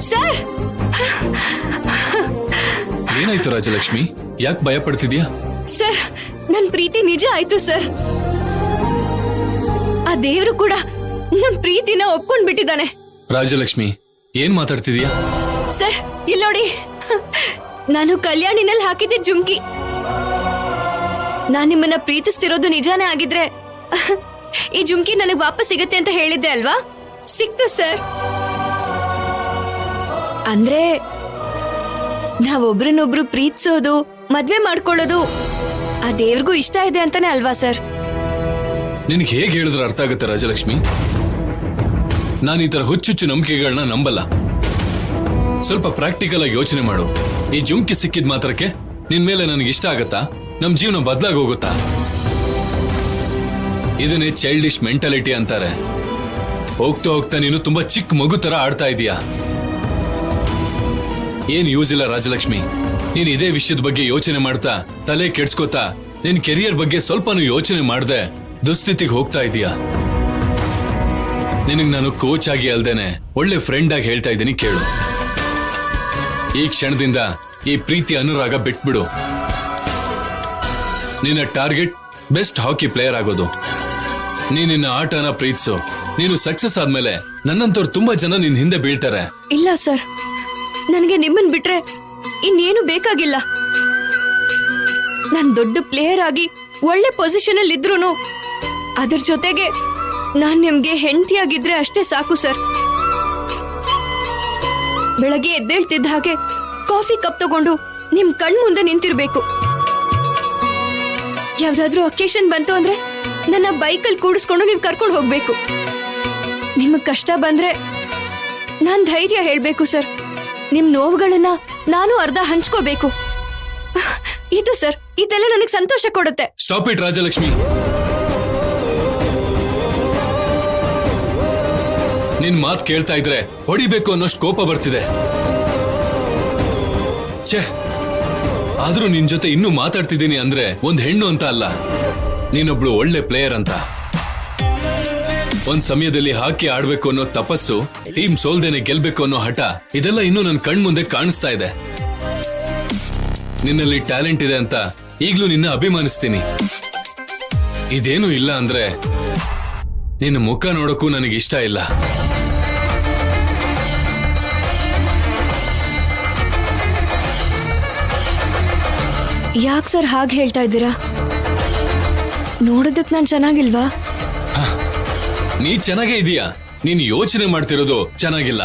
Sir ಏನಾಯ್ತು ರಾಜಲಕ್ಷ್ಮಿ? ಯಾಕೆ ಭಯ ಪಡ್ತಿದ್ಯಾ? ಸರ್, ನನ್ ಪ್ರೀತಿ ನಿಜ ಆಯ್ತು ಸರ್. ಆ ದೇವ್ರು ಕೂಡ ನಮ್ ಪ್ರೀತಿನ ಒಪ್ಕೊಂಡ್ ಬಿಟ್ಟಿದ್ದಾನೆ. ರಾಜಲಕ್ಷ್ಮಿ, ಏನ್ ಮಾತಾಡ್ತಿದ್ಯಾ? ಸರ್, ಇಲ್ಲಿ ನೋಡಿ, ನಾನು ಕಲ್ಯಾಣಿನಲ್ಲಿ ಹಾಕಿದ್ದೆ ಜುಮ್ಕಿ. ನಾನ್ ನಿಮ್ಮನ್ನ ಪ್ರೀತಿಸ್ತಿರೋದು ನಿಜಾನೇ ಆಗಿದ್ರೆ ಈ ಜುಮ್ಕಿ ನನಗ್ ವಾಪಸ್ ಸಿಗತ್ತೆ ಅಂತ ಹೇಳಿದ್ದೆ ಅಲ್ವಾ? ಸಿಕ್ತು ಸರ್. ಅಂದ್ರೆ ನಾವೊಬ್ರನ್ನೊಬ್ರು ಪ್ರೀತಿಸೋದು, ಮದ್ವೆ ಮಾಡ್ಕೊಳ್ಳೋದು ಆ ದೇವ್ರಿಗೂ ಇಷ್ಟ ಇದೆ ಅಂತಾನೆ ಅಲ್ವಾ ಸರ್? ನಿನಗೆ ಹೇಗೆ ಹೇಳಿದ್ರೆ ಅರ್ಥ ಆಗುತ್ತೆ ರಾಜಲಕ್ಷ್ಮಿ? ನಾನು ಈ ತರ ಹುಚ್ಚುಚ್ಚು ನಂಬಿಕೆಗಳನ್ನ ನಂಬಲ್ಲ. ಸ್ವಲ್ಪ ಪ್ರಾಕ್ಟಿಕಲ್ ಆಗಿ ಯೋಚನೆ ಮಾಡು. ಈ ಜುಮ್ಕಿ ಸಿಕ್ಕಿದ ಮಾತ್ರಕ್ಕೆ ನಿನ್ ಮೇಲೆ ನನಗೆ ಇಷ್ಟ ಆಗತ್ತಾ? ನಮ್ ಜೀವನ ಬದಲಾಗಿ ಹೋಗುತ್ತಾ? ಇದನ್ನೇ ಚೈಲ್ಡಿಶ್ ಮೆಂಟಾಲಿಟಿ ಅಂತಾರೆ. ಹೋಗ್ತಾ ಹೋಗ್ತಾ ನೀನು ತುಂಬಾ ಚಿಕ್ಕ ಮಗು ತರ ಆಡ್ತಾ ಇದೀಯಾ. ಏನ್ ಯೂಸ್ ಇಲ್ಲ ರಾಜಲಕ್ಷ್ಮಿ. ನೀನ್ ಇದೇ ವಿಷಯದ ಬಗ್ಗೆ ಯೋಚನೆ ಮಾಡ್ತಾ ತಲೆ ಕೆಡ್ಸ್ಕೋತಾ ನಿನ್ ಕೆರಿಯರ್ ಬಗ್ಗೆ ಸ್ವಲ್ಪನೂ ಯೋಚನೆ ಮಾಡ್ದೆ ದುಸ್ಥಿತಿಗೆ ಹೋಗ್ತಾ ಇದೀಯಾ. ನಿನಗ್ ನಾನು ಕೋಚ್ ಆಗಿ ಅಲ್ದೇನೆ ಒಳ್ಳೆ ಫ್ರೆಂಡ್ ಆಗಿ ಹೇಳ್ತಾ ಇದ್ದೀನಿ, ಕೇಳು. ಈ ಕ್ಷಣದಿಂದ ಈ ಪ್ರೀತಿ ಅನುರಾಗ ಬಿಟ್ಬಿಡು. ನಿನ್ನ ಟಾರ್ಗೆಟ್ ಬೆಸ್ಟ್ ಹಾಕಿ ಪ್ಲೇಯರ್ ಆಗೋದು. ನಿನ್ನ ಆಟನ ಪ್ರೀತಿಸು. ನೀನು ಸಕ್ಸಸ್ ಆದ್ಮೇಲೆ ನನ್ನಂತವ್ರು ತುಂಬಾ ಜನ ನಿನ್ ಹಿಂದೆ ಬೀಳ್ತಾರೆ. ಇಲ್ಲ ಸರ್, ನನಗೆ ನಿಮ್ಮನ್ ಬಿಟ್ರೆ ಇನ್ನೇನು ಬೇಕಾಗಿಲ್ಲ. ನಾನ್ ದೊಡ್ಡ ಪ್ಲೇಯರ್ ಆಗಿ ಒಳ್ಳೆ ಪೊಸಿಷನ್ ಅಲ್ಲಿ ಇದ್ರೂನು ಅದ್ರ ಜೊತೆಗೆ ನಾನ್ ನಿಮ್ಗೆ ಹೆಂಡತಿಯಾಗಿದ್ರೆ ಅಷ್ಟೇ ಸಾಕು ಸರ್. ಬೆಳಗ್ಗೆ ಎದ್ದೇಳ್ತಿದ್ದ ಹಾಗೆ ಕಾಫಿ ಕಪ್ ತಗೊಂಡು ನಿಮ್ ಕಣ್ ಮುಂದೆ ನಿಂತಿರ್ಬೇಕು. ಯಾವ್ದಾದ್ರೂ ಅಕೇಶನ್ ಬಂತು ಅಂದ್ರೆ ನನ್ನ ಬೈಕಲ್ಲಿ ಕೂಡಿಸ್ಕೊಂಡು ನೀವ್ ಕರ್ಕೊಂಡು ಹೋಗ್ಬೇಕು. ನಿಮಗ್ ಕಷ್ಟ ಬಂದ್ರೆ ನಾನ್ ಧೈರ್ಯ ಹೇಳ್ಬೇಕು ಸರ್. ನಿಮ್ ನೋವುಗಳನ್ನ ನಾನು ಅರ್ಧ ಹಂಚ್ಕೋಬೇಕು. ಇದು ಸರ್, ಇದೆಲ್ಲ ನನಗೆ ಸಂತೋಷ ಕೊಡುತ್ತೆ. Stop it Rajalakshmi. ನಿನ್ ಮಾತ್ ಕೇಳ್ತಾ ಇದ್ರೆ ಹೊಡಿಬೇಕು ಅನ್ನೋಷ್ಟು ಕೋಪ ಬರ್ತಿದೆ. ಛೇ, ಆದ್ರೂ ನಿನ್ ಜೊತೆ ಇನ್ನೂ ಮಾತಾಡ್ತಿದ್ದೀನಿ ಅಂದ್ರೆ ಒಂದ್ ಹೆಣ್ಣು ಅಂತ ಅಲ್ಲ, ನೀನೊಬ್ಳು ಒಳ್ಳೆ ಪ್ಲೇಯರ್ ಅಂತ. ಒಂದ್ ಸಮಯದಲ್ಲಿ ಹಾಕಿ ಆಡ್ಬೇಕು ಅನ್ನೋ ತಪಸ್ಸು, ಟೀಮ್ ಸೋಲ್ದೇನೆ ಗೆಲ್ಬೇಕು ಅನ್ನೋ ಹಠ, ಇದೆಲ್ಲ ಇನ್ನೂ ನನ್ ಕಣ್ ಮುಂದೆ ಕಾಣಿಸ್ತಾ ಇದೆ. ನಿನ್ನಲ್ಲಿ ಟ್ಯಾಲೆಂಟ್ ಇದೆ ಅಂತ ಈಗ್ಲೂ ನಿನ್ನ ಅಭಿಮಾನಿಸ್ತೀನಿ. ಇದೇನು ಇಲ್ಲ ಅಂದ್ರೆ ನಿನ್ನ ಮುಖ ನೋಡಕ್ಕೂ ನನಗೆ ಇಷ್ಟ ಇಲ್ಲ. ಯಾಕೆ ಸರ್ ಹಾಗೆ ಹೇಳ್ತಾ ಇದ್ದೀರಾ? ನೋಡೋದಕ್ ನಾನ್ ಚೆನ್ನಾಗಿಲ್ವಾ? ನೀ ಚೆನ್ನಾಗೇ ಇದೀಯಾ. ನೀನ್ ಯೋಚನೆ ಮಾಡ್ತಿರೋದು ಚೆನ್ನಾಗಿಲ್ಲ.